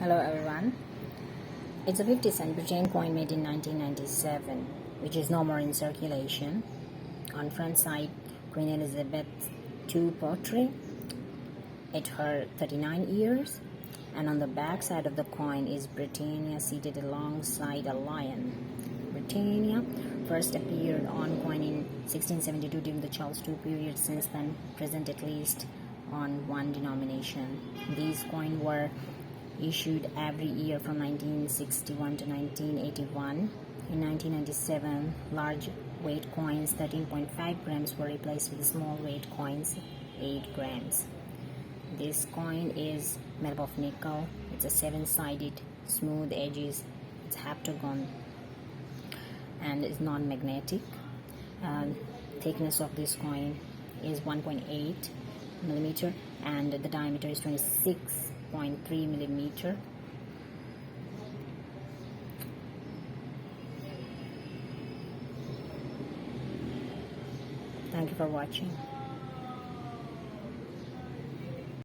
Hello everyone. It's a 50-cent Britannia coin made in 1997, which is no more in circulation. On front side, Queen Elizabeth II portrait at her 39 years, and on the back side of the coin is Britannia seated alongside a lion. Britannia first appeared on coin in 1672 during the Charles II period, since then present at least on one denomination. These coins were issued every year from 1961 to 1981. In 1997, large weight coins 13.5 grams were replaced with small weight coins 8 grams. This coin is made up of nickel. It's a 7-sided, smooth edges. It's heptagon and is non-magnetic. Thickness of this coin is 1.8 millimeter and the diameter is 26.3 millimeter. Thank you for watching.